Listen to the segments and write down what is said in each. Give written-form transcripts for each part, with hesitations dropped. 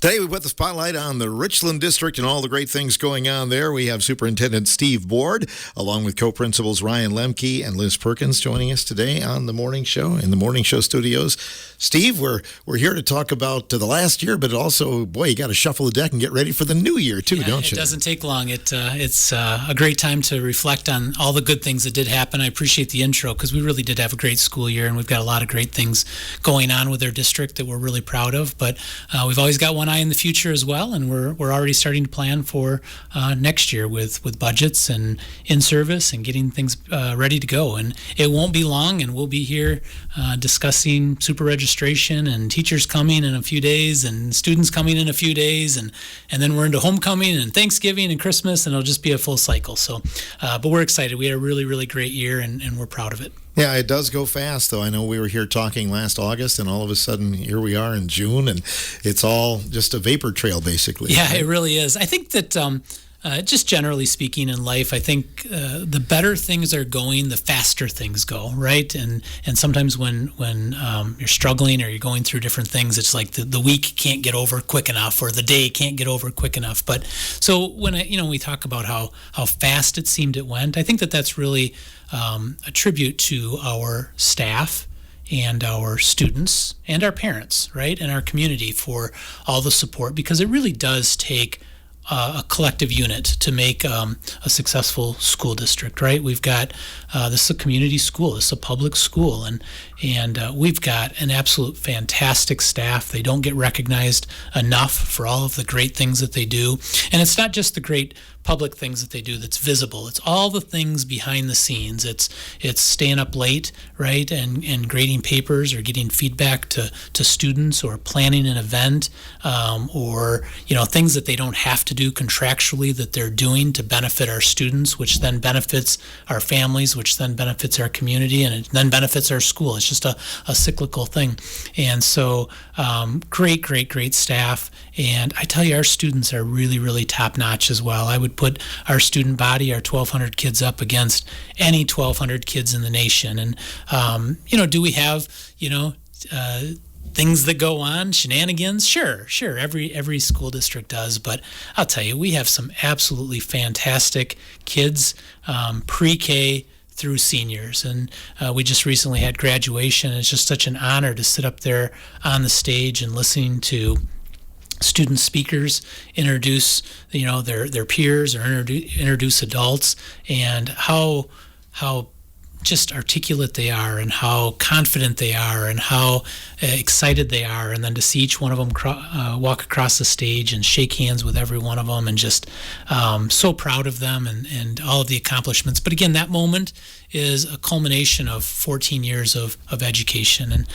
Today we put the spotlight on the Richland District and all the great things going on there. We have Superintendent Steve Board, along with co-principals Ryan Lemke and Liz Perkins, joining us today on the Morning Show, in the Morning Show studios. Steve, we're here to talk about the last year, but also, boy, you got to shuffle the deck and get ready for the new year too, don't you? It doesn't take long. It's a great time to reflect on all the good things that did happen. I appreciate the intro because we really did have a great school year, and we've got a lot of great things going on with our district that we're really proud of. But we've always got one eye in the future as well, and we're already starting to plan for next year with budgets and in service and getting things ready to go. And it won't be long, and we'll be here discussing super registration and teachers coming in a few days and students coming in a few days, and then we're into homecoming and Thanksgiving and Christmas, and it'll just be a full cycle. So, but we're excited. We had a really, really great year, and we're proud of it. Yeah, it does go fast, though. I know we were here talking last August, and all of a sudden, here we are in June, and it's all just a vapor trail, basically. Yeah, right? It really is. I think that just generally speaking in life, I think the better things are going, the faster things go, right? And sometimes when you're struggling or you're going through different things, it's like the week can't get over quick enough, or the day can't get over quick enough. But so when we talk about how fast it seemed it went, I think that's really a tribute to our staff and our students and our parents, right, and our community for all the support, because it really does take a collective unit to make a successful school district, right? We've got this is a community school, this is a public school, and we've got an absolute fantastic staff. They don't get recognized enough for all of the great things that they do, and it's not just the great public things that they do that's visible. It's all the things behind the scenes. It's staying up late, right, and grading papers or getting feedback to students, or planning an event, or things that they don't have to do contractually that they're doing to benefit our students, which then benefits our families, which then benefits our community, and it then benefits our school. It's just a cyclical thing. And so great staff. And I tell you, our students are really, really top notch as well. I would put our student body, our 1,200 kids, up against any 1,200 kids in the nation. And, do we have, things that go on, shenanigans? Sure. Every school district does. But I'll tell you, we have some absolutely fantastic kids, pre-K through seniors. And we just recently had graduation. It's just such an honor to sit up there on the stage and listening to student speakers introduce their peers, or introduce adults, and how just articulate they are, and how confident they are, and how excited they are, and then to see each one of them walk across the stage and shake hands with every one of them, and just so proud of them and all of the accomplishments. But again, that moment is a culmination of 14 years of education, and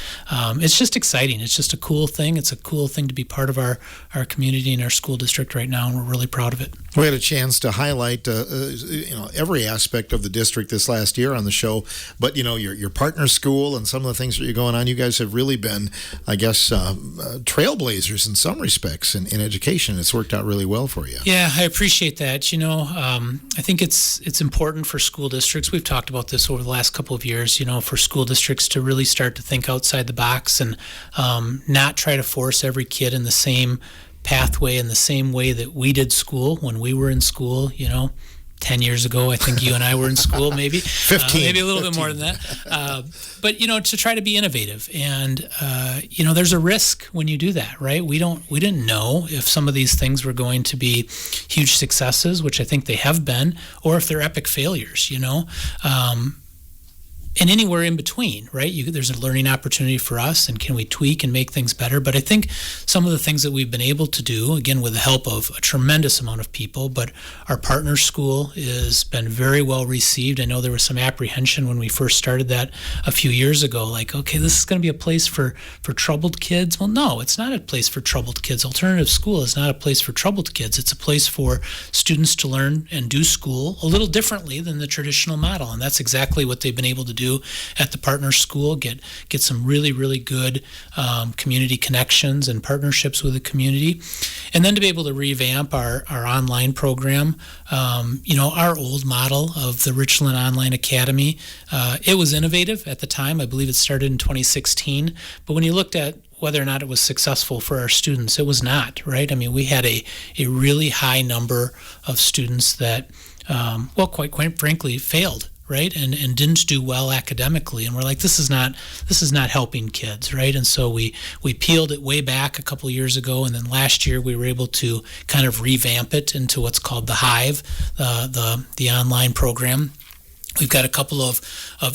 it's just exciting. It's just a cool thing. It's a cool thing to be part of our community and our school district right now, and we're really proud of it. We had a chance to highlight every aspect of the district this last year on the show, but your partner school and some of the things that are going on, you guys have really been, I guess, trailblazers in some respects in education. It's worked out really well for you. Yeah, I appreciate that. I think it's important for school districts. We've talked about this over the last couple of years, for school districts to really start to think outside the box, and not try to force every kid in the same pathway, in the same way that we did school when we were in school, 10 years ago. I think you and I were in school, maybe 15, maybe a little bit more than that. But to try to be innovative, and there's a risk when you do that, right? We didn't know if some of these things were going to be huge successes, which I think they have been, or if they're epic failures. And anywhere in between, right? There's a learning opportunity for us, and can we tweak and make things better? But I think some of the things that we've been able to do, again, with the help of a tremendous amount of people, but our partner school has been very well received. I know there was some apprehension when we first started that a few years ago, like, okay, this is going to be a place for troubled kids. Well, no, it's not a place for troubled kids. Alternative school is not a place for troubled kids. It's a place for students to learn and do school a little differently than the traditional model, and that's exactly what they've been able to do at the partner school. Get some really, really good community connections and partnerships with the community, and then to be able to revamp our online program. Our old model of the Richland Online Academy, it was innovative at the time. I believe it started in 2016, but when you looked at whether or not it was successful for our students. It was not, right? I mean, we had a really high number of students that, quite frankly, failed, right? And didn't do well academically. And we're like, this is not helping kids, right? And so we peeled it way back a couple of years ago, and then last year we were able to kind of revamp it into what's called the Hive, the online program. We've got a couple of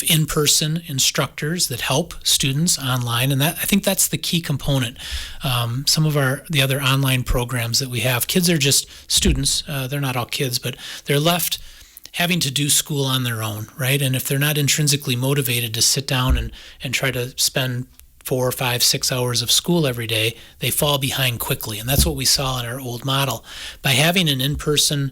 in-person instructors that help students online, and I think that's the key component. Some of the other online programs that we have, kids are just students. They're not all kids, but they're left having to do school on their own, right? And if they're not intrinsically motivated to sit down and try to spend 4, 5, 6 hours of school every day, they fall behind quickly. And that's what we saw in our old model. By having an in-person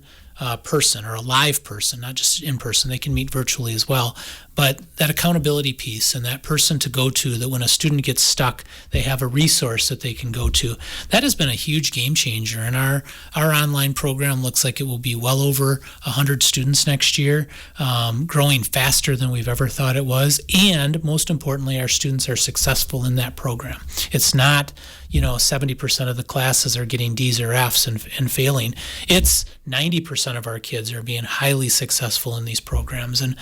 person or a live person, not just in person, they can meet virtually as well, but that accountability piece and that person to go to, that when a student gets stuck, they have a resource that they can go to. That has been a huge game changer, and our online program looks like it will be well over 100 students next year, growing faster than we've ever thought it was, and most importantly, our students are successful in that program. It's not 70% of the classes are getting D's or F's and failing. It's 90% of our kids are being highly successful in these programs. And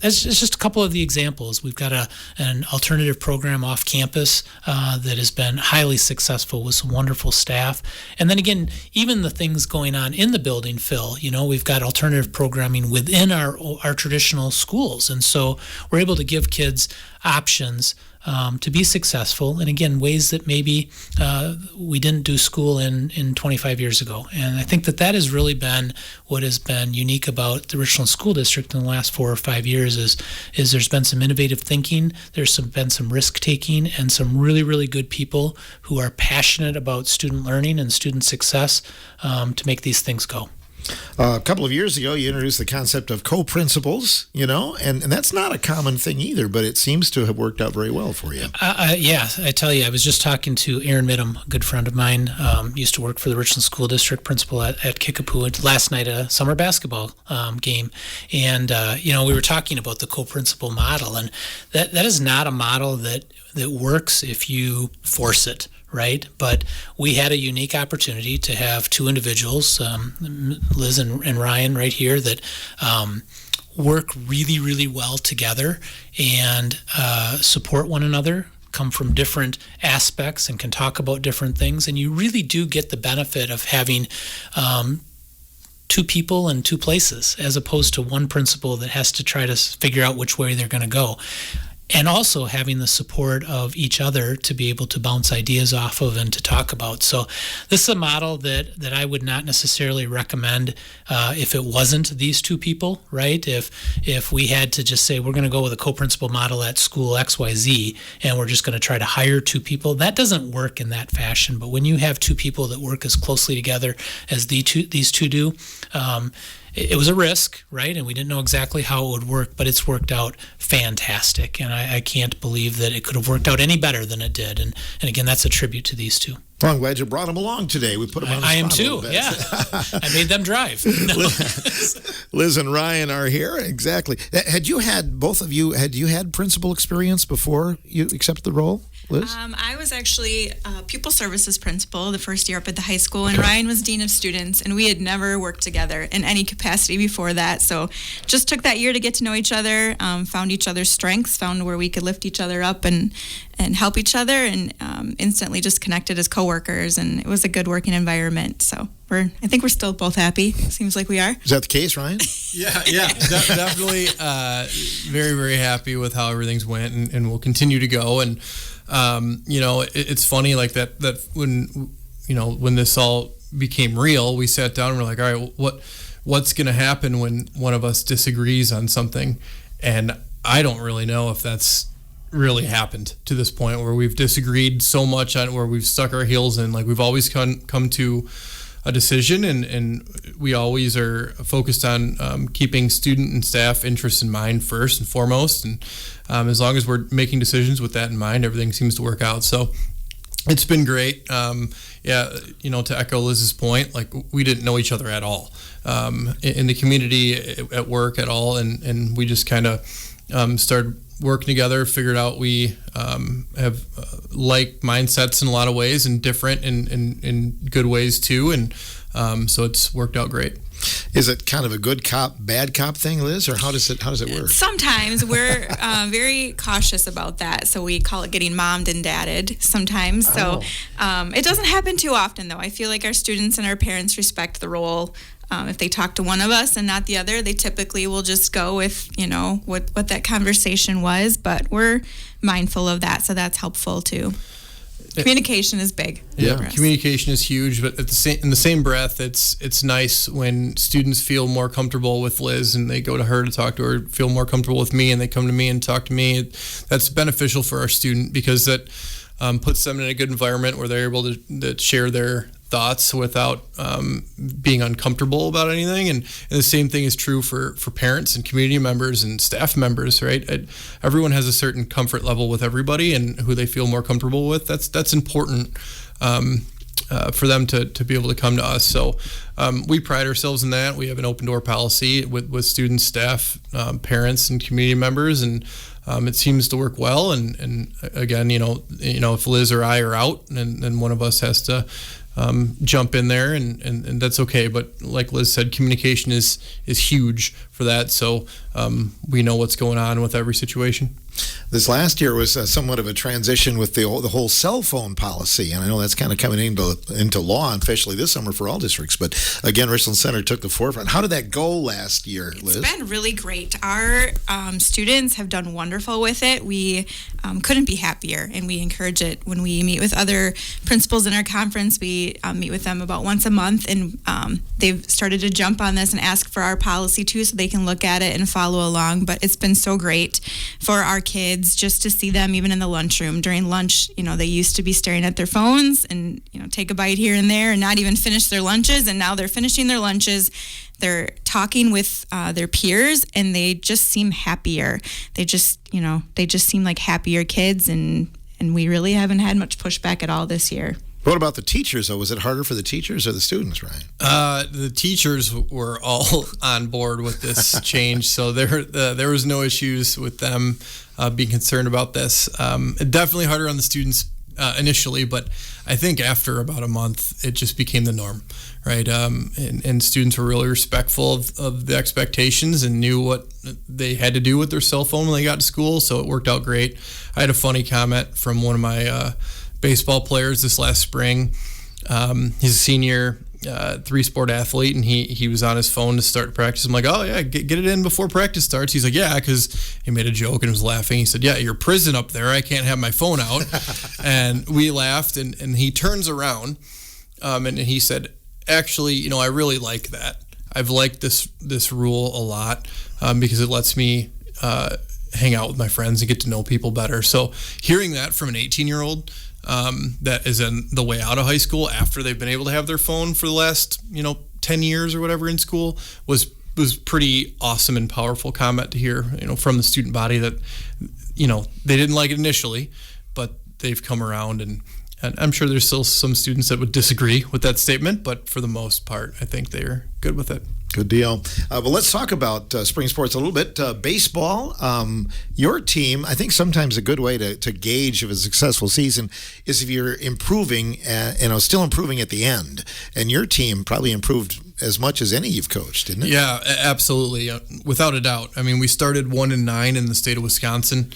it's just a couple of the examples. We've got an alternative program off campus that has been highly successful with some wonderful staff. And then again, even the things going on in the building, Phil, we've got alternative programming within our traditional schools. And so we're able to give kids options to be successful, and again, ways that maybe we didn't do school in 25 years ago. And I think that has really been what has been unique about the Richland School District in the last 4 or 5 years is there's been some innovative thinking, been some risk taking, and some really, really good people who are passionate about student learning and student success to make these things go. A couple of years ago, you introduced the concept of co-principals, and that's not a common thing either, but it seems to have worked out very well for you. Yeah, I tell you, I was just talking to Aaron Midham, a good friend of mine, used to work for the Richland School District principal at Kickapoo last night at a summer basketball game. And, we were talking about the co-principal model, and that is not a model that works if you force it. Right, but we had a unique opportunity to have two individuals, Liz and Ryan, right here, that work really, really well together and support one another, come from different aspects and can talk about different things, and you really do get the benefit of having two people in two places, as opposed to one principal that has to try to figure out which way they're going to go. And also having the support of each other to be able to bounce ideas off of and to talk about. So this is a model that I would not necessarily recommend if it wasn't these two people, right? If we had to just say we're going to go with a co-principal model at school XYZ and we're just going to try to hire two people, that doesn't work in that fashion. But when you have two people that work as closely together as these two do, it was a risk, right? And we didn't know exactly how it would work, but it's worked out fantastic. And I can't believe that it could have worked out any better than it did. And again, that's a tribute to these two. Well, I'm glad you brought them along today. We put them on the spot. I am too, yeah. I made them drive. No. Liz and Ryan are here, exactly. Had you had principal experience before you accepted the role, Liz? I was actually pupil services principal the first year up at the high school, and Ryan was dean of students, and we had never worked together in any capacity before that. So just took that year to get to know each other, found each other's strengths, found where we could lift each other up and help each other, and instantly just connected as coworkers, and it was a good working environment. So I think we're still both happy. Seems like we are. Is that the case, Ryan? Yeah, definitely very, very happy with how everything's went, and we'll continue to go. And it's funny like that when this all became real, we sat down and we're like, all right, what's going to happen when one of us disagrees on something? And I don't really know if that's really happened to this point where we've disagreed so much on where we've stuck our heels in. Like, we've always come to a decision, and we always are focused on keeping student and staff interests in mind first and foremost. And as long as we're making decisions with that in mind, everything seems to work out. So it's been great. To echo Liz's point, like, we didn't know each other at all in the community, at work at all, and we just kind of started working together, figured out we have like mindsets in a lot of ways and different in good ways too. And so it's worked out great. Is it kind of a good cop, bad cop thing, Liz, or how does it work? Sometimes we're very cautious about that, so we call it getting mommed and dadded sometimes. So it doesn't happen too often, though. I feel like our students and our parents respect the role. If they talk to one of us and not the other, they typically will just go with, what that conversation was. But we're mindful of that, so that's helpful too. Communication is big. Yeah, communication is huge, but in the same breath, it's nice when students feel more comfortable with Liz and they go to her to talk to her, feel more comfortable with me and they come to me and talk to me. That's beneficial for our student because that puts them in a good environment where they're able to share their thoughts without being uncomfortable about anything. And the same thing is true for parents and community members and staff members, right? Everyone has a certain comfort level with everybody and who they feel more comfortable with. That's important for them to be able to come to us. So we pride ourselves in that. We have an open door policy with students, staff, parents, and community members, and it seems to work well. And again, if Liz or I are out, then one of us has to jump in there, and that's okay. But like Liz said, communication is huge for that. So we know what's going on with every situation. This last year was somewhat of a transition with the whole cell phone policy, and I know that's kind of coming into law officially this summer for all districts. But again, Richland Center took the forefront. How did that go last year, Liz? It's been really great. Our students have done wonderful with it. We couldn't be happier, and we encourage it. When we meet with other principals in our conference, we meet with them about once a month, and they've started to jump on this and ask for our policy too, so they can look at it and follow along. But it's been so great for our kids just to see them even in the lunchroom. During lunch, they used to be staring at their phones and, take a bite here and there and not even finish their lunches. And now they're finishing their lunches. They're talking with their peers and they just seem happier. They just seem like happier kids, and we really haven't had much pushback at all this year. What about the teachers, though? Was it harder for the teachers or the students, Ryan? The teachers were all on board with this change, so there was no issues with them being concerned about this. Definitely harder on the students initially, but I think after about a month, it just became the norm, right? And students were really respectful of the expectations and knew what they had to do with their cell phone when they got to school, so it worked out great. I had a funny comment from one of my baseball players this last spring. He's a senior 3-sport athlete, and he was on his phone to start practice. I'm like, oh yeah, get it in before practice starts. He's like, yeah, because he made a joke and was laughing. He said, yeah, you're prison up there. I can't have my phone out. And we laughed, and he turns around and he said, actually, I really like that. I've liked this rule a lot because it lets me hang out with my friends and get to know people better. So hearing that from an 18-year-old that is in the way out of high school after they've been able to have their phone for the last 10 years or whatever in school was pretty awesome and powerful comment to hear from the student body that they didn't like it initially, but they've come around, and I'm sure there's still some students that would disagree with that statement, but for the most part I think they're good with it. Good deal. But let's talk about spring sports a little bit. Baseball, your team, I think sometimes a good way to gauge of a successful season is if you're improving, still improving at the end. And your team probably improved as much as any you've coached, didn't it? Yeah, absolutely. Without a doubt. I mean, we started 1-9 in the state of Wisconsin,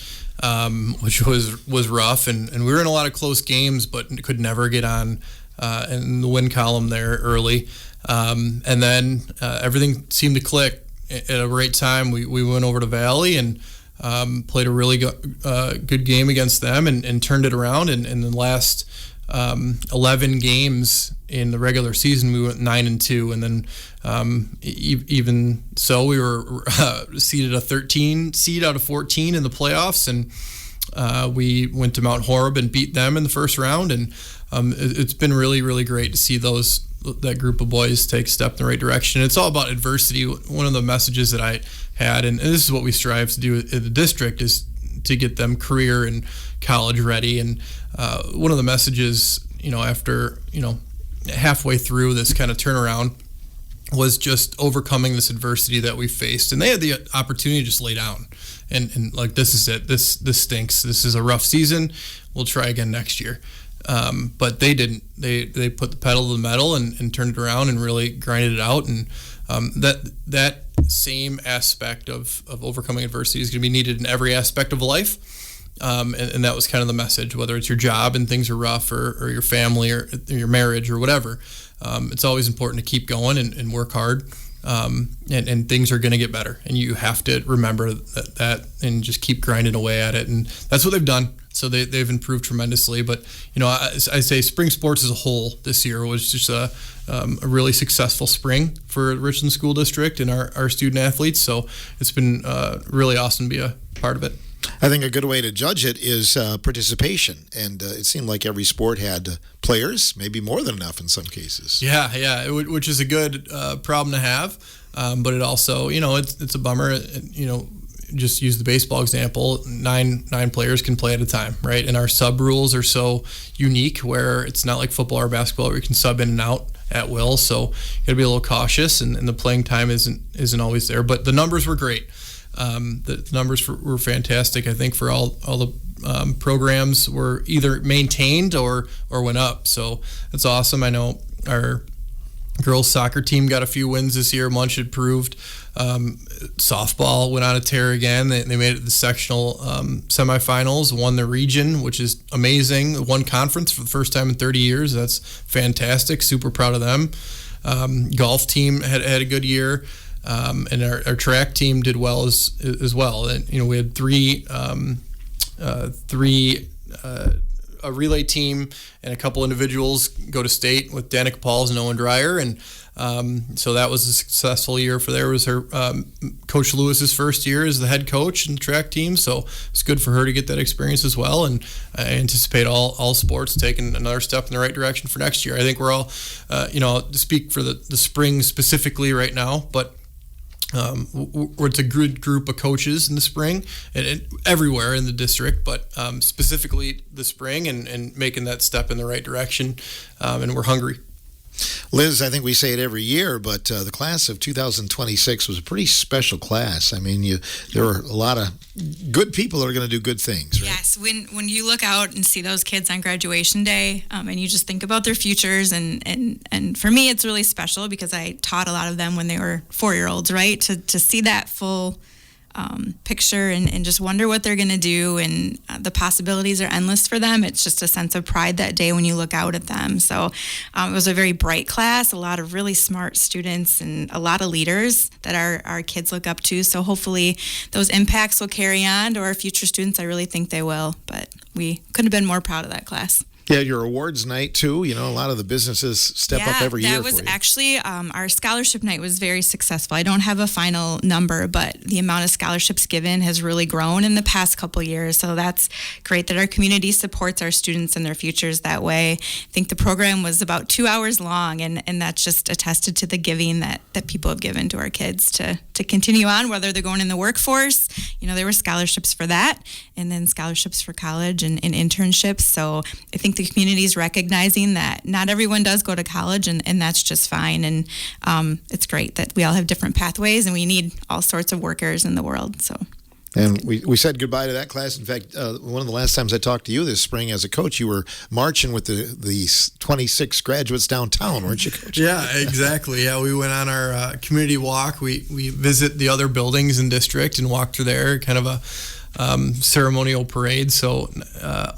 which was rough. And we were in a lot of close games, but could never get on in the win column there early. And then everything seemed to click at a great time. We went over to Valley and played a really good game against them and turned it around. And in the last 11 games in the regular season, we went 9-2. And then even so, we were seeded a 13 seed out of 14 in the playoffs. And we went to Mount Horeb and beat them in the first round. And it's been really, really great to see that group of boys take a step in the right direction. It's all about adversity. One of the messages that I had, and this is what we strive to do in the district, is to get them career and college ready. And one of the messages, after halfway through this kind of turnaround, was just overcoming this adversity that we faced. And they had the opportunity to just lay down and like, this is it. This stinks. This is a rough season. We'll try again next year. But they didn't. They put the pedal to the metal and turned it around and really grinded it out. And that same aspect of overcoming adversity is going to be needed in every aspect of life. And that was kind of the message, whether it's your job and things are rough or your family or your marriage or whatever. It's always important to keep going and work hard. And things are going to get better. And you have to remember that and just keep grinding away at it. And that's what they've done. So they've improved tremendously. But, I say spring sports as a whole this year was just a really successful spring for Richland School District and our student athletes. So it's been really awesome to be a part of it. I think a good way to judge it is participation. And it seemed like every sport had players, maybe more than enough in some cases. Yeah, which is a good problem to have. But it also, it's a bummer, just use the baseball example, nine players can play at a time, right? And our sub rules are so unique where it's not like football or basketball where you can sub in and out at will. So you got to be a little cautious, and the playing time isn't always there. But the numbers were great. The numbers were fantastic. I think for all the programs were either maintained or went up. So that's awesome. I know our girls soccer team got a few wins this year, much improved. Softball went on a tear again. They made it to the sectional semifinals, won the region, which is amazing. Won conference for the first time in 30 years. That's fantastic. Super proud of them. Golf team had a good year. And our track team did well as well. And we had a relay team and a couple individuals go to state with Danica Pauls and Owen Dreyer, and so that was a successful year for there. It was her Coach Lewis's first year as the head coach in the track team, so it's good for her to get that experience as well. And I anticipate all sports taking another step in the right direction for next year. I think we're all, to speak for the spring specifically right now, but it's a good group of coaches in the spring and everywhere in the district, but specifically the spring and making that step in the right direction, and we're hungry. Liz, I think we say it every year, but the class of 2026 was a pretty special class. I mean, there were a lot of good people that are going to do good things, right? Yes, when you look out and see those kids on graduation day, and you just think about their futures, and for me, it's really special because I taught a lot of them when they were 4-year-olds, right? To see that full picture and just wonder what they're going to do, and the possibilities are endless for them. It's just a sense of pride that day when you look out at them. So it was a very bright class, a lot of really smart students and a lot of leaders that our kids look up to. So hopefully those impacts will carry on to our future students. I really think they will, but we couldn't have been more proud of that class. Yeah, your awards night too. A lot of the businesses step up every year. That was actually our scholarship night was very successful. I don't have a final number, but the amount of scholarships given has really grown in the past couple of years. So that's great that our community supports our students and their futures that way. I think the program was about 2 hours long, and that's just attested to the giving that people have given to our kids to continue on, whether they're going in the workforce. There were scholarships for that, and then scholarships for college and internships. So I think the community is recognizing that not everyone does go to college, and that's just fine. And it's great that we all have different pathways, and we need all sorts of workers in the world. So. And we said goodbye to that class. In fact, one of the last times I talked to you this spring as a coach, you were marching with the 26 graduates downtown, weren't you, Coach? Yeah, exactly. Yeah, we went on our community walk. We visit the other buildings in district and walk through there, kind of a ceremonial parade. So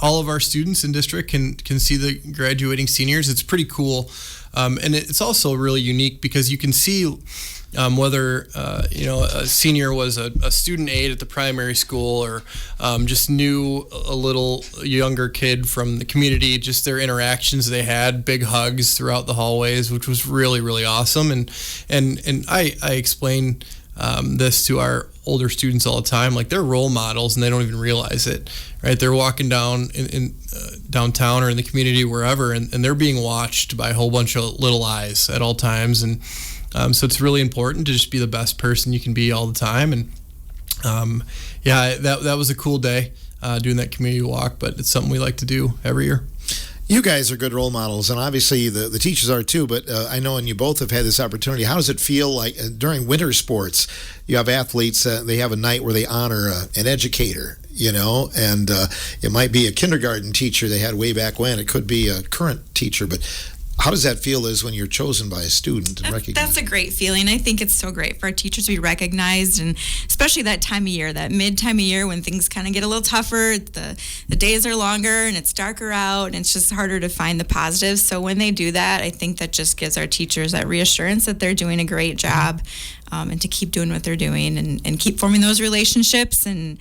all of our students in district can see the graduating seniors. It's pretty cool. And it's also really unique because you can see whether a senior was a student aide at the primary school or just knew a little younger kid from the community, just their interactions they had, big hugs throughout the hallways, which was really, really awesome. And I explain this to our older students all the time, like they're role models and they don't even realize it, right? They're walking down in downtown or in the community, wherever, and they're being watched by a whole bunch of little eyes at all times. And so it's really important to just be the best person you can be all the time. And that was a cool day doing that community walk, but it's something we like to do every year. You guys are good role models, and obviously the teachers are too, but I know, and you both have had this opportunity. How does it feel like during winter sports, you have athletes, they have a night where they honor an educator, and it might be a kindergarten teacher they had way back when. It could be a current teacher, but how does that feel when you're chosen by a student and recognized? That's a great feeling. I think it's so great for our teachers to be recognized, and especially that time of year, that mid-time of year when things kind of get a little tougher, the days are longer and it's darker out and it's just harder to find the positives. So when they do that, I think that just gives our teachers that reassurance that they're doing a great job, and to keep doing what they're doing and keep forming those relationships and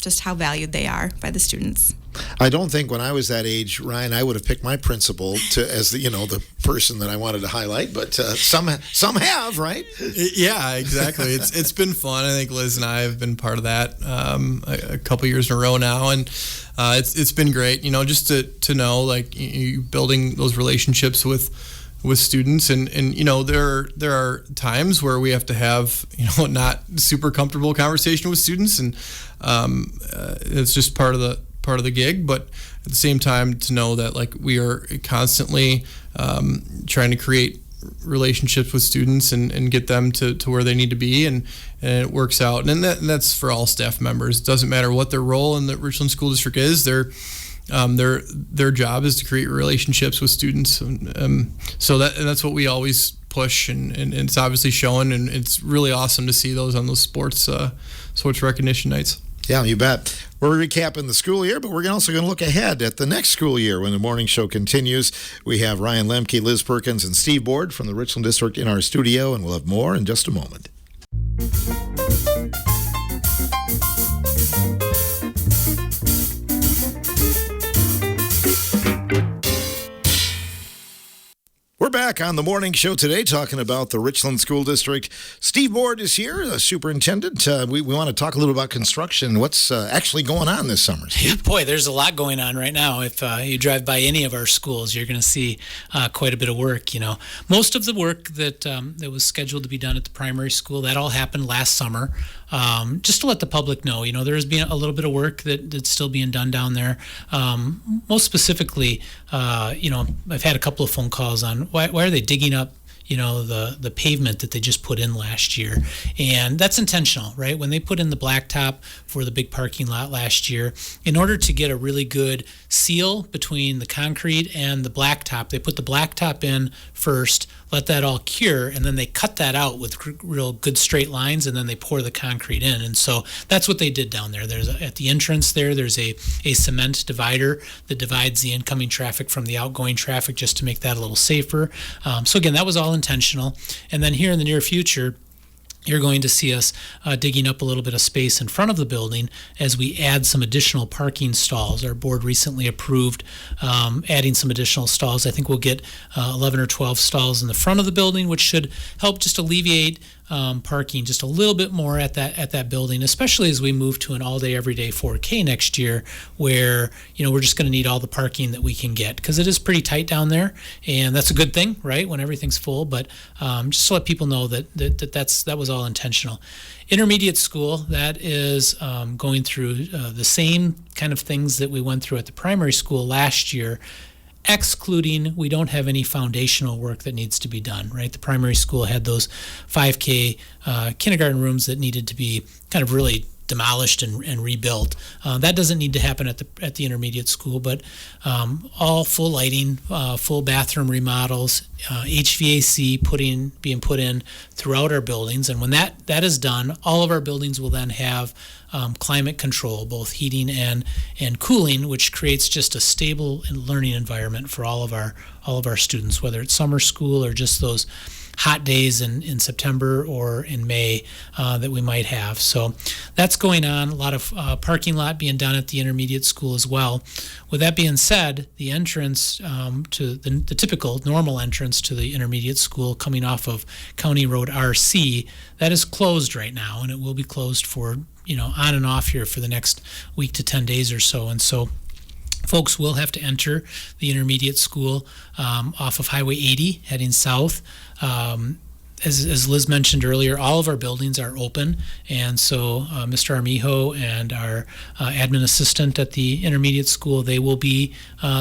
just how valued they are by the students. I don't think when I was that age, Ryan, I would have picked my principal as the person that I wanted to highlight, but some have, right? Yeah, exactly. It's been fun. I think Liz and I have been part of that a couple years in a row now, and it's been great. Just to know, like, you building those relationships with students, and there are times where we have to have not super comfortable conversation with students, and it's just part of the gig. But at the same time, to know that, like, we are constantly trying to create relationships with students and get them to where they need to be, and it works out. And that's for all staff members. It doesn't matter what their role in the Richland School District is. Their job is to create relationships with students, so that's what we always push, and it's obviously showing, and it's really awesome to see those on those sports recognition nights. Yeah, you bet. We're recapping the school year, but we're also going to look ahead at the next school year when the morning show continues. We have Ryan Lemke, Liz Perkins, and Steve Board from the Richland District in our studio, and we'll have more in just a moment. We're back on the morning show today talking about the Richland School District. Steve Board is here, the superintendent. We want to talk a little about construction. What's actually going on this summer? Yeah, boy, there's a lot going on right now. If you drive by any of our schools, you're going to see quite a bit of work. Most of the work that was scheduled to be done at the primary school, that all happened last summer. Just to let the public know, there's been a little bit of work that's still being done down there. Most specifically, I've had a couple of phone calls on why are they digging up the pavement that they just put in last year. And that's intentional, right? When they put in the blacktop for the big parking lot last year, in order to get a really good seal between the concrete and the blacktop, they put the blacktop in first, let that all cure, and then they cut that out with real good straight lines, and then they pour the concrete in. And so that's what they did down there. At the entrance there's a cement divider that divides the incoming traffic from the outgoing traffic, just to make that a little safer. So again, that was all intentional. And then here in the near future, you're going to see us digging up a little bit of space in front of the building as we add some additional parking stalls. Our board recently approved adding some additional stalls. I think we'll get 11 or 12 stalls in the front of the building, which should help just alleviate parking just a little bit more at that building, especially as we move to an all-day, everyday 4K next year, where we're just going to need all the parking that we can get, because it is pretty tight down there, and that's a good thing, right, when everything's full. But just to let people know that was all intentional. Intermediate school, that is going through the same kind of things that we went through at the primary school last year, excluding we don't have any foundational work that needs to be done, right? The primary school had those 5K kindergarten rooms that needed to be kind of really demolished and rebuilt. That doesn't need to happen at the intermediate school, but all full lighting, full bathroom remodels, HVAC being put in throughout our buildings. And when that is done, all of our buildings will then have climate control, both heating and cooling, which creates just a stable and learning environment for all of our students, whether it's summer school or just those hot days in September or in May that we might have. So that's going on. A lot of parking lot being done at the intermediate school as well. With that being said, the entrance to the typical normal entrance to the intermediate school coming off of County Road RC, that is closed right now, and it will be closed for on and off here for the next week to 10 days or so. And so folks will have to enter the intermediate school off of Highway 80 heading south. as Liz mentioned earlier, all of our buildings are open, and so Mr. Armijo and our admin assistant at the intermediate school, they will be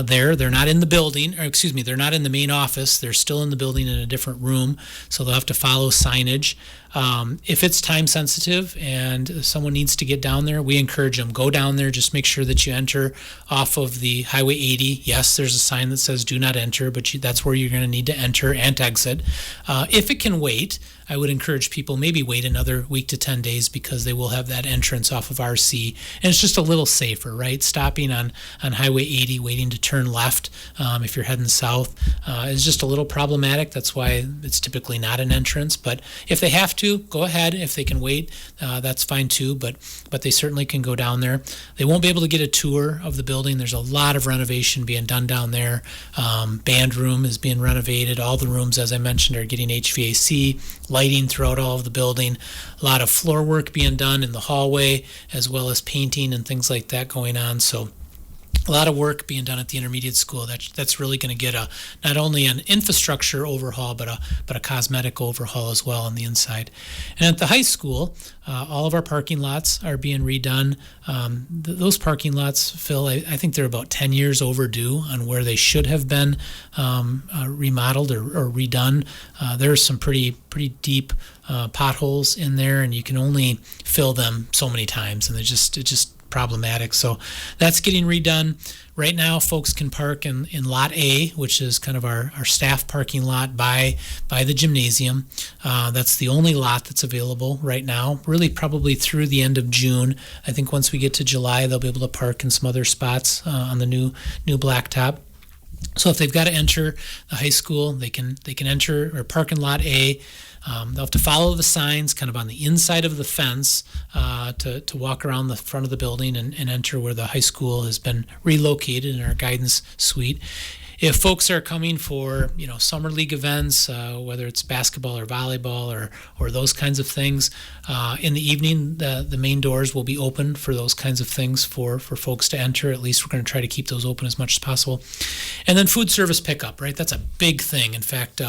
there. They're not in the building, or excuse me, they're not in the main office. They're still in the building in a different room, so they'll have to follow signage. If it's time sensitive and someone needs to get down there, we encourage them, go down there. Just make sure that you enter off of the Highway 80. Yes, there's a sign that says do not enter, but that's where you're going to need to enter and exit. If it can wait, I would encourage people maybe wait another week to 10 days because they will have that entrance off of RC. And it's just a little safer, right? Stopping on Highway 80, waiting to turn left if you're heading south is just a little problematic. That's why it's typically not an entrance. But if they have to, go ahead. If they can wait, that's fine too. But they certainly can go down there. They won't be able to get a tour of the building. There's a lot of renovation being done down there. Band room is being renovated. All the rooms, as I mentioned, are getting HVAC, lighting throughout all of the building, a lot of floor work being done in the hallway, as well as painting and things like that going on. So a lot of work being done at the intermediate school. That's really going to get not only an infrastructure overhaul, but a cosmetic overhaul as well on the inside. And at the high school, all of our parking lots are being redone. Those parking lots, Phil, I think they're about 10 years overdue on where they should have been remodeled or redone. There are some pretty deep potholes in there, and you can only fill them so many times, and it's just problematic. So that's getting redone. Right now, folks can park in Lot A, which is kind of our staff parking lot by the gymnasium. That's the only lot that's available right now, really probably through the end of June. I think once we get to July, they'll be able to park in some other spots on the new blacktop. So if they've got to enter the high school, they can enter or park in Lot A. They'll have to follow the signs kind of on the inside of the fence to walk around the front of the building and enter where the high school has been relocated in our guidance suite. If folks are coming for summer league events, whether it's basketball or volleyball or those kinds of things, in the evening the main doors will be open for those kinds of things for folks to enter. At least we're going to try to keep those open as much as possible. And then food service pickup, right? That's a big thing. In fact,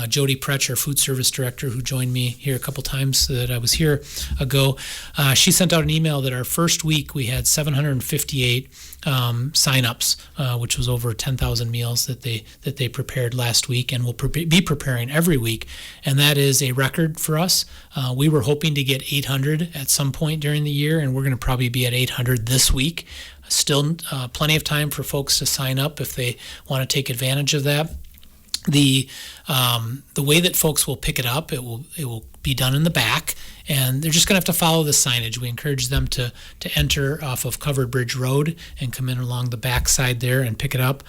Jody Pretch, our food service director, who joined me here a couple times that I was here ago, she sent out an email that our first week we had 758 sign-ups, which was over 10,000 meals that they prepared last week and will be preparing every week, and that is a record for us. We were hoping to get 800 at some point during the year, and we're going to probably be at 800 this week. Still plenty of time for folks to sign up if they want to take advantage of that. The way that folks will pick it up, it will be done in the back, and they're just going to have to follow the signage. We encourage them to enter off of Covered Bridge Road and come in along the back side there and pick it up.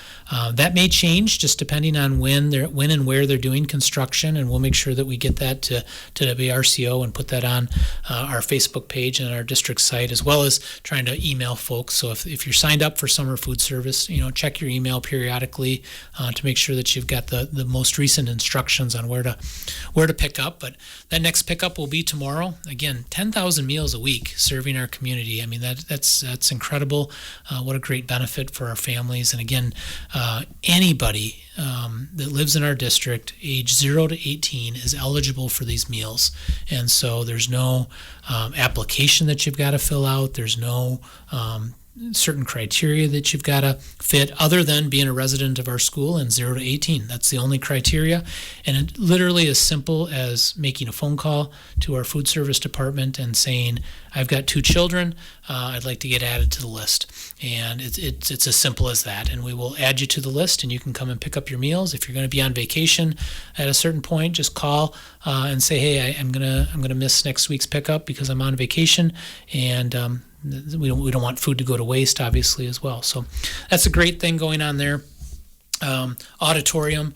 That may change just depending on when and where they're doing construction, and we'll make sure that we get that to WRCO and put that on our Facebook page and our district site, as well as trying to email folks. So if you're signed up for summer food service, check your email periodically to make sure that you've got the most recent instructions on where to pick up. But that next pickup will be tomorrow. Again, 10,000 meals a week serving our community. I mean, that's incredible. What a great benefit for our families. And again, anybody that lives in our district, age 0 to 18, is eligible for these meals. And so there's no application that you've got to fill out. There's no certain criteria that you've got to fit other than being a resident of our school and 0 to 18. That's the only criteria. And it literally as simple as making a phone call to our food service department and saying, I've got 2 children, I'd like to get added to the list. And it's as simple as that. And we will add you to the list, and you can come and pick up your meals. If you're going to be on vacation at a certain point, just call and say, hey, I'm gonna miss next week's pickup because I'm on vacation, and we don't want food to go to waste, obviously, as well. So that's a great thing going on there. Auditorium,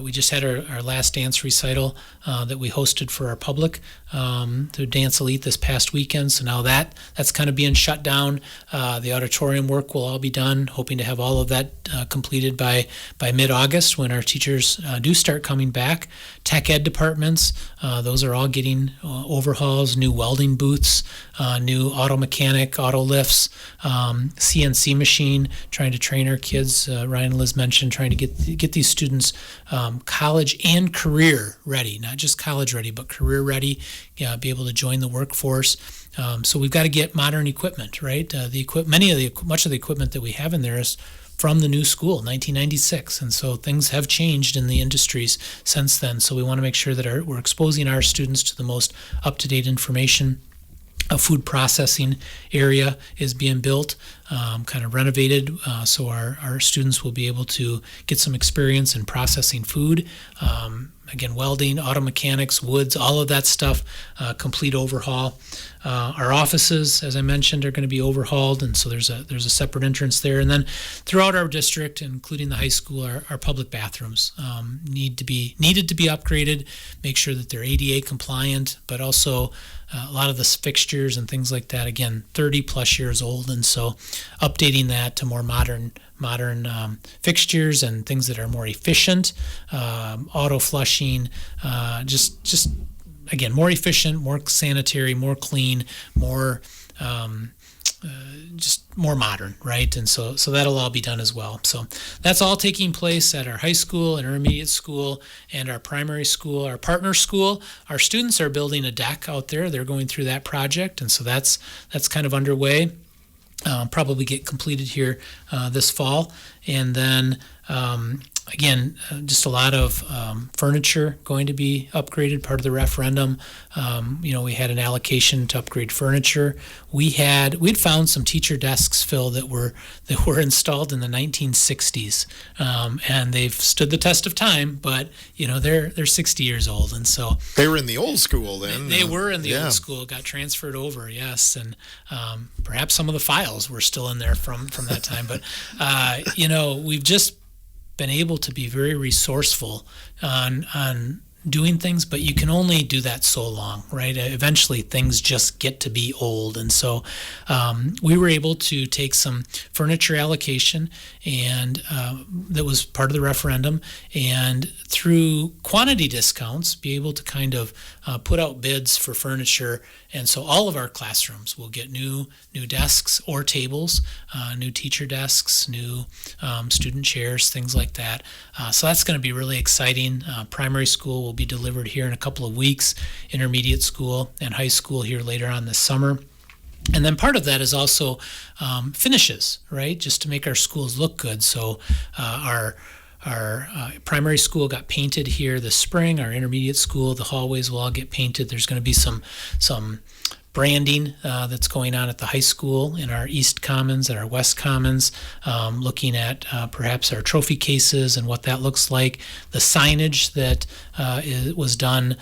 we just had our last dance recital that we hosted for our public to Dance Elite this past weekend. So now that's kind of being shut down. The auditorium work will all be done, hoping to have all of that completed by mid-August when our teachers do start coming back. Tech ed departments, those are all getting overhauls, new welding booths, new auto mechanic, auto lifts, CNC machine, trying to train our kids. Ryan and Liz mentioned mentioned, trying to get these students college and career ready, not just college ready, but career ready, be able to join the workforce. So we've got to get modern equipment, right? Much of the equipment that we have in there is from the new school, 1996, and so things have changed in the industries since then. So we want to make sure that we're exposing our students to the most up-to-date information. A food processing area is being built, kind of renovated, so our students will be able to get some experience in processing food. Again, welding, auto mechanics, woods, all of that stuff, complete overhaul. Our offices, as I mentioned, are going to be overhauled, and so there's a separate entrance there. And then throughout our district, including the high school, our public bathrooms needed to be upgraded. Make sure that they're ADA compliant, but also a lot of the fixtures and things like that. Again, 30 plus years old, and so updating that to more modern fixtures and things that are more efficient, auto flushing, just again, more efficient, more sanitary, more clean, more just more modern, right? And so that'll all be done as well. So that's all taking place at our high school, intermediate school, and our primary school, our partner school. Our students are building a deck out there. They're going through that project, and so that's kind of underway. Probably get completed here this fall. And then again, just a lot of furniture going to be upgraded, part of the referendum. We had an allocation to upgrade furniture. We'd found some teacher desks, Phil, that were installed in the 1960s, and they've stood the test of time. But they're 60 years old, and so they were in the old school then. They were in the old school, got transferred over, yes, and perhaps some of the files were still in there from that time. But we've just been able to be very resourceful on doing things, but you can only do that so long, right? Eventually things just get to be old. And so we were able to take some furniture allocation, and that was part of the referendum, and through quantity discounts be able to kind of put out bids for furniture. And so all of our classrooms will get new desks or tables, new teacher desks, new student chairs, things like that. So that's going to be really exciting. Primary school will be delivered here in a couple of weeks, intermediate school and high school here later on this summer. And then part of that is also finishes, right? Just to make our schools look good. So our primary school got painted here this spring. Our intermediate school, the hallways will all get painted. There's going to be some branding that's going on at the high school in our East Commons and our West Commons, looking at perhaps our trophy cases and what that looks like. The signage that was done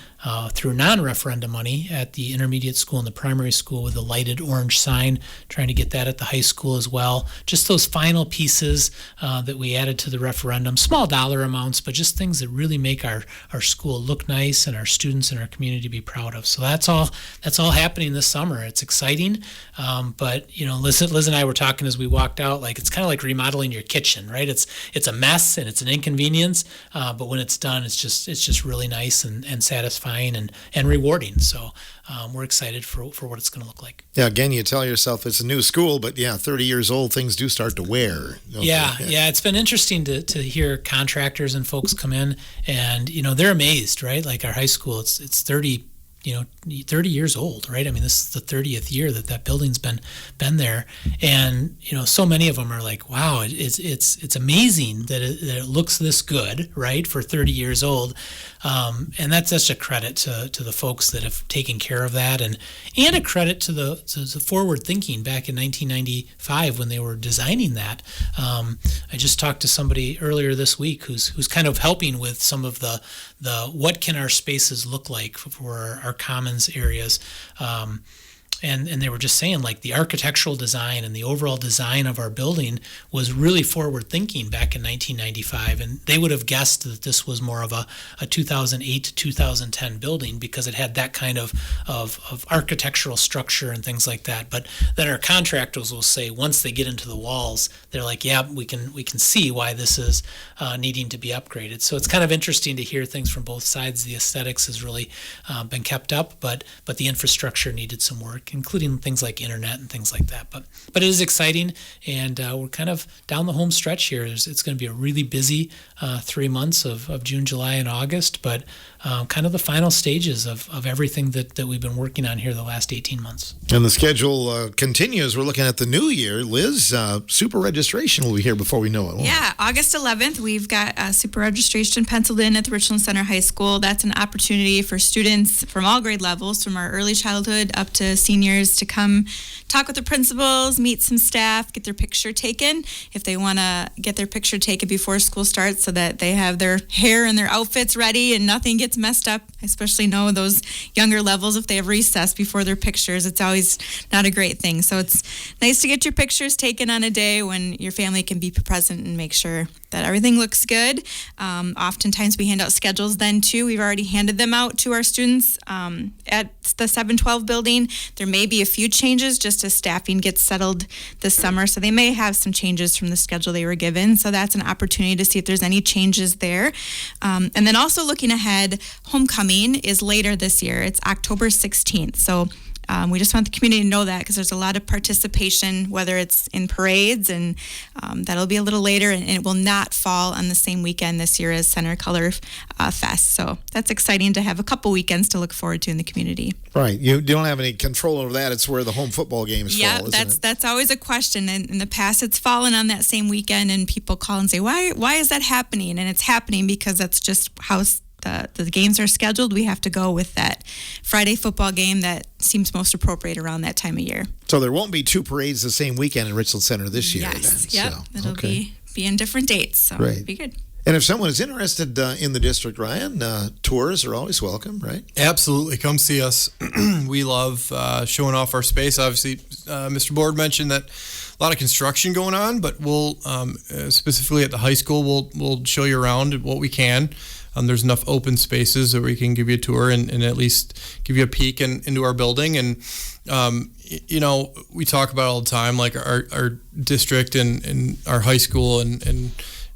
through non-referendum money at the intermediate school and the primary school with a lighted orange sign, trying to get that at the high school as well. Just those final pieces that we added to the referendum, small dollar amounts, but just things that really make our school look nice and our students and our community be proud of. So that's all happening this summer. It's exciting, but Liz and I were talking as we walked out, like it's kind of like remodeling your kitchen, right? It's a mess and it's an inconvenience, but when it's done, it's just really nice and satisfying and rewarding. So we're excited for what it's going to look like. Yeah, again, you tell yourself it's a new school, but 30 years old, things do start to wear. Yeah, it's been interesting to hear contractors and folks come in, and they're amazed, right? Like our high school, it's 30 years old, right? I mean, this is the 30th year that building's been there, and so many of them are like, wow, it's amazing that it looks this good, right, for 30 years old, and that's such a credit to the folks that have taken care of that, and a credit to the forward thinking back in 1995 when they were designing that. I just talked to somebody earlier this week who's kind of helping with some of the what can our spaces look like for our commons areas, and they were just saying, like, the architectural design and the overall design of our building was really forward thinking back in 1995, and they would have guessed that this was more of a 2008 to 2010 building because it had that kind of architectural structure and things like that. But then our contractors will say, once they get into the walls, they're like, yeah, we can see why this is needing to be upgraded. So it's kind of interesting to hear things from both sides. The aesthetics has really been kept up, but the infrastructure needed some work. network, including things like internet and things like that. But it is exciting, and we're kind of down the home stretch here. It's going to be a really busy 3 months of June, July, and August, but kind of the final stages of everything that we've been working on here the last 18 months. And the schedule continues. We're looking at the new year. Liz, super registration will be here before we know it. Yeah, August 11th, we've got super registration penciled in at the Richland Center High School. That's an opportunity for students from all grade levels, from our early childhood up to seniors, to come talk with the principals, meet some staff, get their picture taken. If they want to get their picture taken before school starts so that they have their hair and their outfits ready and nothing gets messed up. I especially know those younger levels, if they have recess before their pictures, it's always not a great thing. So it's nice to get your pictures taken on a day when your family can be present and make sure that everything looks good. Oftentimes we hand out schedules then too. We've already handed them out to our students at the 712 building. There may be a few changes just as staffing gets settled this summer, so they may have some changes from the schedule they were given. So that's an opportunity to see if there's any changes there. And then also looking ahead, homecoming is later this year. It's October 16th. So we just want the community to know that, because there's a lot of participation, whether it's in parades, and that'll be a little later, and it will not fall on the same weekend this year as Center Color Fest. So that's exciting to have a couple weekends to look forward to in the community. Right. You don't have any control over that. It's where the home football games fall, isn't it? That's always a question. And in the past, it's fallen on that same weekend, and people call and say, why is that happening? And it's happening because that's just how the games are scheduled. We have to go with that Friday football game that seems most appropriate around that time of year. So there won't be two parades the same weekend in Richland Center this year. Yes, then. yep. So, It'll be in different dates, so Right. it'll be good. And if someone is interested in the district, Ryan, tours are always welcome, right? Absolutely. Come see us. We love showing off our space. Obviously, Mr. Board mentioned that a lot of construction going on, but we'll specifically at the high school, we'll show you around what we can. There's enough open spaces that we can give you a tour and at least give you a peek into our building. And, we talk about it all the time, like our district and our high school and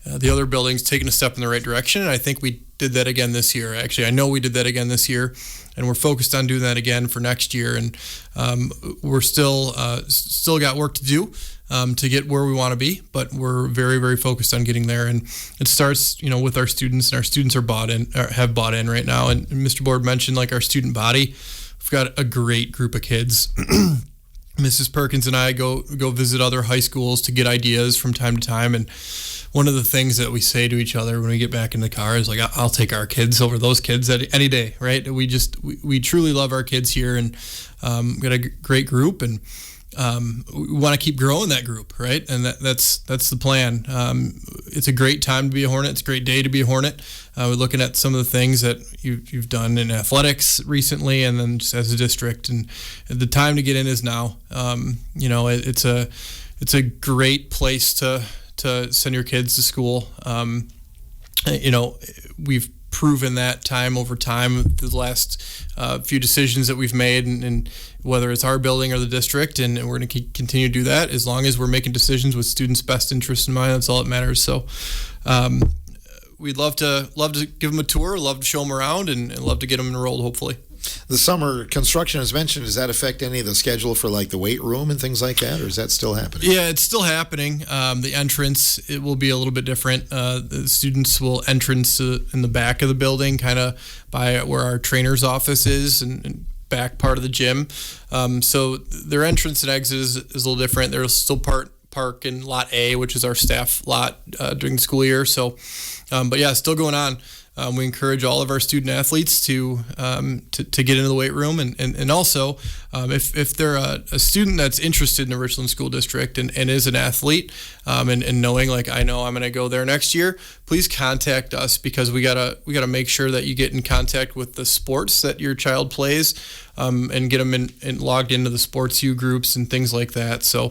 the other buildings taking a step in the right direction. And I think we did that again this year. Actually, I know we did that again this year, and we're focused on doing that again for next year. And we're still got work to do to get where we want to be, but we're very, very focused on getting there. And it starts, with our students, and our students have bought in right now. And Mr. Board mentioned like our student body. We've got a great group of kids. Mrs. Perkins and I go visit other high schools to get ideas from time to time. And one of the things that we say to each other when we get back in the car is like, I'll take our kids over those kids any day, right? We truly love our kids here, and got a great group, and we want to keep growing that group, right? And that's the plan. It's a great time to be a Hornet. It's a great day to be a Hornet. We're looking at some of the things that you've done in athletics recently, and then just as a district. And the time to get in is now. It's a great place to send your kids to school. We've proven that time over time, the last few decisions that we've made, and whether it's our building or the district, and we're going to continue to do that as long as we're making decisions with students' best interest in mind. That's all that matters. So we'd love to give them a tour, love to show them around, and love to get them enrolled, hopefully. The summer construction, as mentioned, does that affect any of the schedule for like the weight room and things like that, or is that still happening? Yeah, it's still happening. The entrance, it will be a little bit different. The students will entrance in the back of the building, kind of by where our trainer's office is, and back part of the gym. So their entrance and exit is a little different. There's still park in Lot A, which is our staff lot during the school year. So, but yeah, still going on. We encourage all of our student athletes to get into the weight room, and also if they're a student that's interested in the Richland School District and is an athlete, and knowing like I know I'm going to go there next year, please contact us, because we gotta make sure that you get in contact with the sports that your child plays, and get them in logged into the sports U groups and things like that. So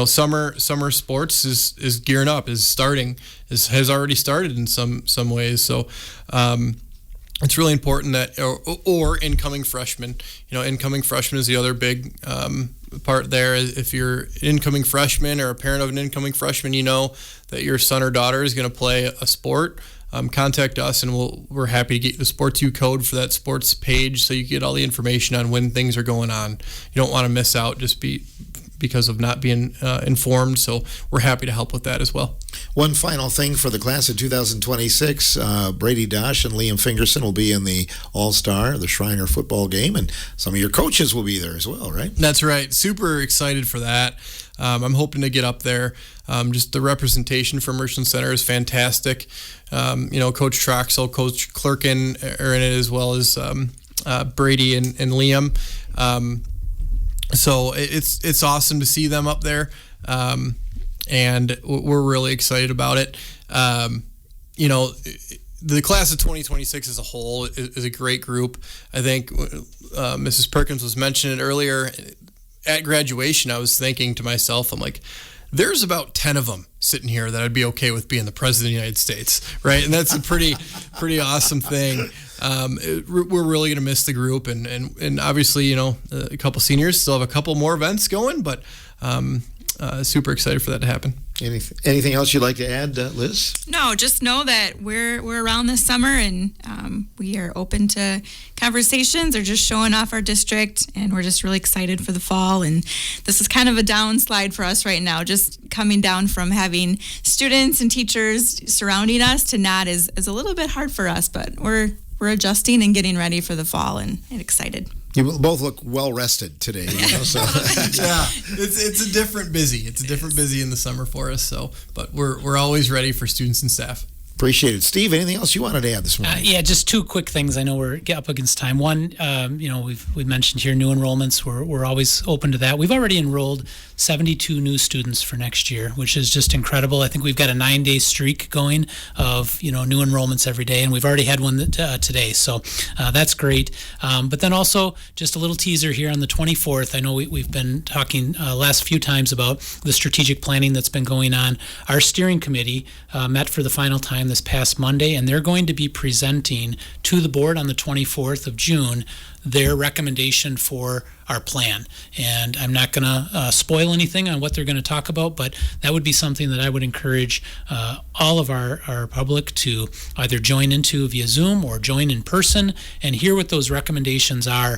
summer sports is gearing up, is starting, has already started in some ways. So it's really important that or incoming freshmen. Incoming freshman is the other big part there. If you're an incoming freshman or a parent of an incoming freshman, that your son or daughter is going to play a sport. contact us, and we're happy to get you the Sports U code for that sports page, so you get all the information on when things are going on. You don't want to miss out because of not being informed. So we're happy to help with that as well. One final thing for the class of 2026, Brady Dosh and Liam Fingerson will be in the All-Star, the Shriner football game, and some of your coaches will be there as well, right? That's right. Super excited for that. I'm hoping to get up there. Just the representation from Richland Center is fantastic. Coach Troxel, Coach Clerkin are in it, as well as Brady and Liam. So it's awesome to see them up there, and we're really excited about it. The class of 2026 as a whole is a great group. I think Mrs. Perkins was mentioning it earlier. At graduation, I was thinking to myself, I'm like, there's about 10 of them sitting here that I'd be okay with being the president of the United States, right? And that's a pretty awesome thing. We're really going to miss the group, and obviously, a couple seniors still have a couple more events going, but super excited for that to happen. Anything else you'd like to add, Liz? No, just know that we're around this summer, and we are open to conversations or just showing off our district, and we're just really excited for the fall. And this is kind of a downslide for us right now, just coming down from having students and teachers surrounding us to not is a little bit hard for us, but we're adjusting and getting ready for the fall and excited. You both look well rested today. So. Yeah, it's a different busy. It's a different busy in the summer for us. So, but we're always ready for students and staff. Appreciate it. Steve, anything else you wanted to add this morning? Just two quick things. I know we're up against time. One, we've mentioned here new enrollments. We're always open to that. We've already enrolled 72 new students for next year, which is just incredible. I think we've got a 9-day streak going of new enrollments every day, and we've already had one today. So that's great. But then also just a little teaser here on the 24th. I know we've been talking last few times about the strategic planning that's been going on. Our steering committee met for the final time this past Monday, and they're going to be presenting to the board on the 24th of June their recommendation for our plan. And I'm not going to spoil anything on what they're going to talk about, but that would be something that I would encourage all of our public to either join into via Zoom or join in person and hear what those recommendations are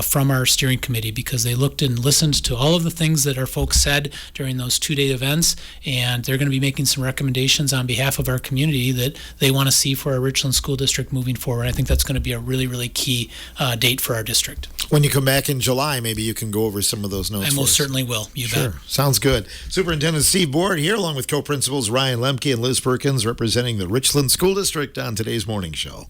from our steering committee, because they looked and listened to all of the things that our folks said during those 2-day events, and they're going to be making some recommendations on behalf of our community that they want to see for our Richland School District moving forward. I think that's going to be a really, really key date for our district. When you come back in July, maybe you can go over some of those notes. I most certainly will. You bet. Sounds good. Superintendent Steve Board here, along with co-principals Ryan Lemke and Liz Perkins, representing the Richland School District on today's morning show.